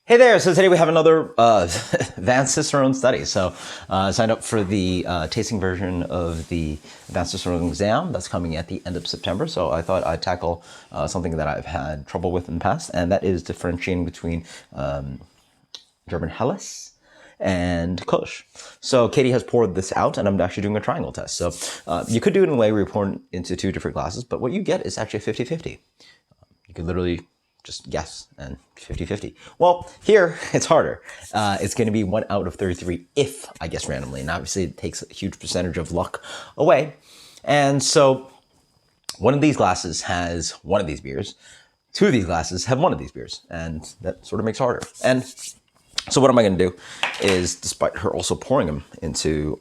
Hey there! So today we have another advanced Cicerone study. So I signed up for the tasting version of the advanced Cicerone exam that's coming at the end of September. So I thought I'd tackle something that I've had trouble with in the past, and that is differentiating between German Helles and Kölsch. So Katie has poured this out, and I'm actually doing a triangle test. So you could do it in a way where you pour it into two different glasses, but what you get is actually 50-50. You could literally just guess and 50-50. Well, here it's harder. It's going to be 1 out of 33 if I guess randomly. And obviously it takes a huge percentage of luck away. And so one of these glasses has one of these beers. Two of these glasses have one of these beers. And that sort of makes it harder. And so what am I going to do is, despite her also pouring them into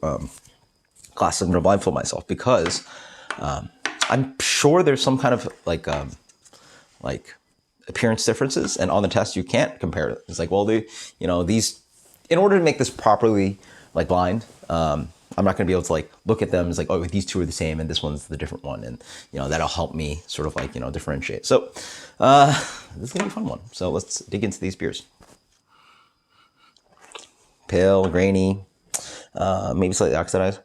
glasses, I'm going to blindfold myself because I'm sure there's some kind of like appearance differences, and on the test you can't compare it. It's like, well, these, in order to make this properly like blind, I'm not going to be able to like look at them as like, oh, these two are the same and this one's the different one, and that'll help me sort of like differentiate. So this is gonna be a fun one. So let's dig into these beers. Pale, grainy, maybe slightly oxidized.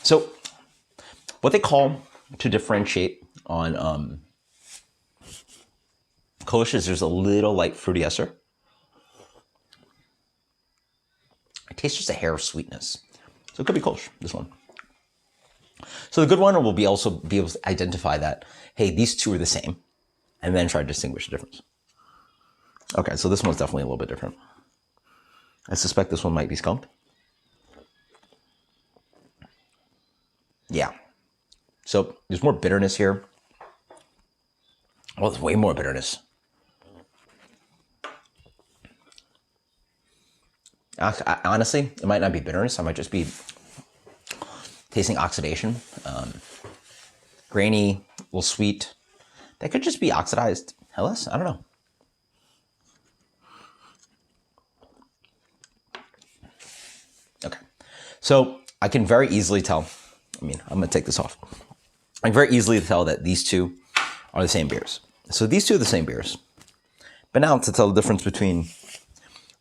So what they call to differentiate on Kölsch is there's a little light fruity ester. It tastes just a hair of sweetness. So it could be Kölsch, this one. So the good one will be able to identify that, hey, these two are the same, and then try to distinguish the difference. Okay, so this one's definitely a little bit different. I suspect this one might be skunked. Yeah. So there's more bitterness here. Well, there's way more bitterness. Honestly, it might not be bitterness. I might just be tasting oxidation. Grainy, a little sweet. That could just be oxidized Helles. I don't know. Okay. So I can very easily tell. I'm going to take this off. I can very easily tell that these two are the same beers. So these two are the same beers. But now to tell the difference between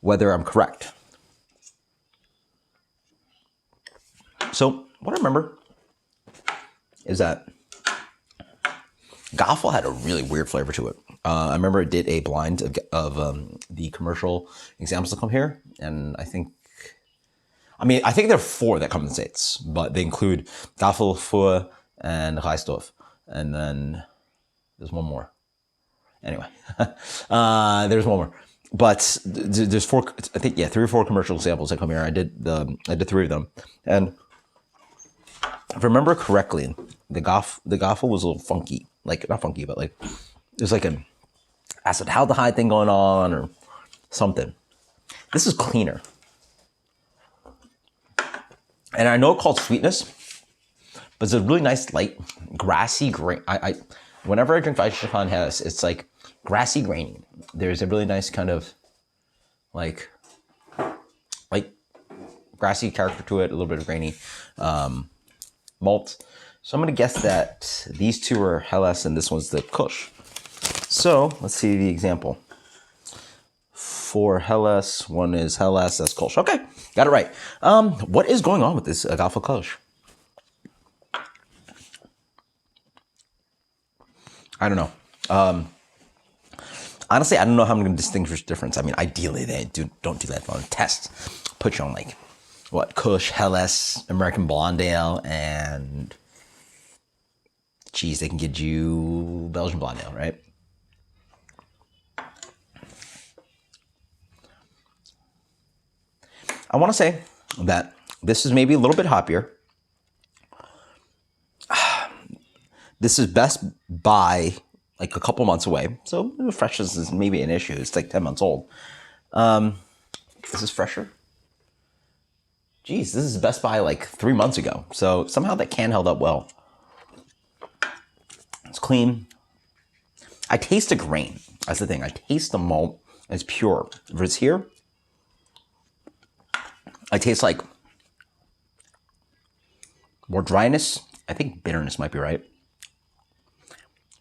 whether I'm correct. So what I remember is that Gaffel had a really weird flavor to it. I remember it did a blind of the commercial examples that come here. And I think there are 4 that come in the States, but they include Gaffel, Fuhr, and Reisdorf. And then there's one more. Anyway, there's one more. But there's 4, I think, 3 or 4 commercial samples that come here. I did 3 of them. And if I remember correctly, the Gaffel was a little funky. Like, not funky, but like, there's like an acetaldehyde thing going on or something. This is cleaner. And I know it called sweetness, but it's a really nice, light, grassy grain. Whenever I drink Weizenstefan Helles, it's like grassy grainy. There's a really nice kind of like grassy character to it, a little bit of grainy malt. So I'm going to guess that these two are Helles and this one's the Kölsch. So let's see the example. 4 Helles, 1 is Helles, that's Kölsch. Okay, got it right. What is going on with this Gaffel Kölsch? I don't know. Honestly, I don't know how I'm going to distinguish the difference. I mean, ideally, they don't do that on a test. Put you on like, what, Kölsch, Helles, American Blonde Ale, and geez, they can get you Belgian Blonde Ale, right? I want to say that this is maybe a little bit hoppier. This is best by like a couple months away. So freshness is maybe an issue. It's like 10 months old. This is fresher. Geez, this is best by like 3 months ago. So somehow that can held up well. It's clean. I taste the grain. That's the thing. I taste the malt. It's pure. If it's here, I taste like more dryness. I think bitterness might be right.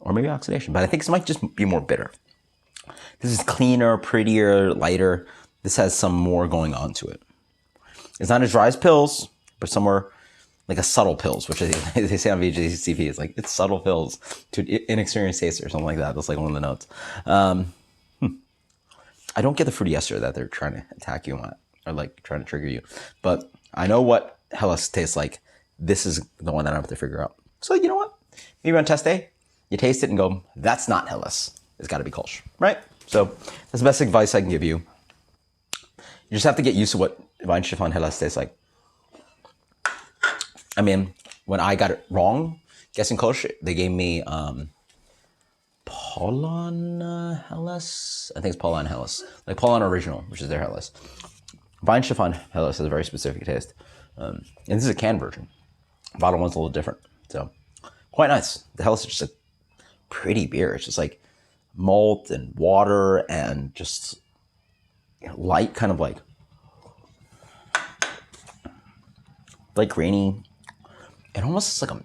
or maybe oxidation. But I think this might just be more bitter. This is cleaner, prettier, lighter. This has some more going on to it. It's not as dry as pills, but somewhere like a subtle pills, which they say on VGCP. It's like, it's subtle pills to inexperienced taster or something like that. That's like one of the notes. I don't get the fruity ester that they're trying to attack you on, or like trying to trigger you. But I know what Helles tastes like. This is the one that I have to figure out. So you know what? Maybe on test day, you taste it and go, that's not Helles. It's got to be Kölsch, right? So that's the best advice I can give you. You just have to get used to what Weihenstephan Helles tastes like. I mean, when I got it wrong, guessing Kölsch, they gave me Paulaner Helles. I think it's Paulaner Helles. Like Paulaner Original, which is their Helles. Weihenstephan Helles has a very specific taste. And this is a canned version. Bottle one's a little different. So, quite nice. The Helles is just a pretty beer. It's just like malt and water and just light, kind of like grainy. It almost is like a,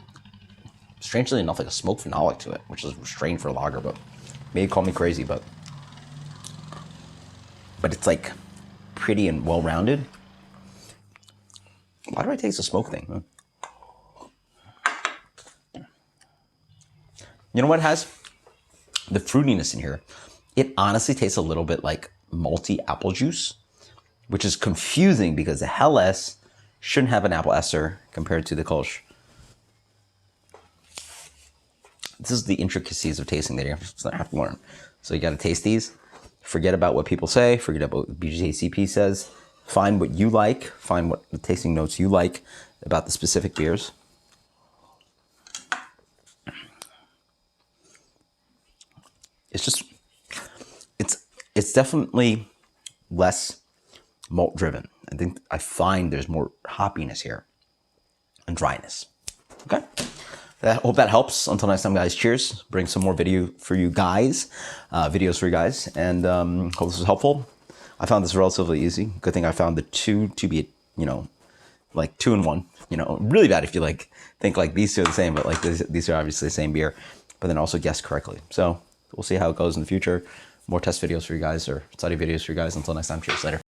strangely enough, like a smoked phenolic to it, which is strange for a lager, but maybe call me crazy, but it's like pretty and well-rounded. Why do I taste the smoke thing? Huh? You know what it has? The fruitiness in here. It honestly tastes a little bit like malty apple juice, which is confusing because the Helles shouldn't have an apple ester compared to the Kölsch. This is the intricacies of tasting that you have to learn. So you got to taste these. Forget about what people say. Forget about what BJCP says. Find what you like. Find what the tasting notes you like about the specific beers. It's just, it's definitely less malt driven. I find there's more hoppiness here and dryness. Okay. I hope that helps. Until next time, guys, cheers. Bring some more videos for you guys, and hope this was helpful. I found this relatively easy. Good thing I found the two to be, like 2 in 1. Really bad if you think like these two are the same, but like these are obviously the same beer, but then also guess correctly. So we'll see how it goes in the future. More test videos for you guys, or study videos for you guys. Until next time, cheers. Later.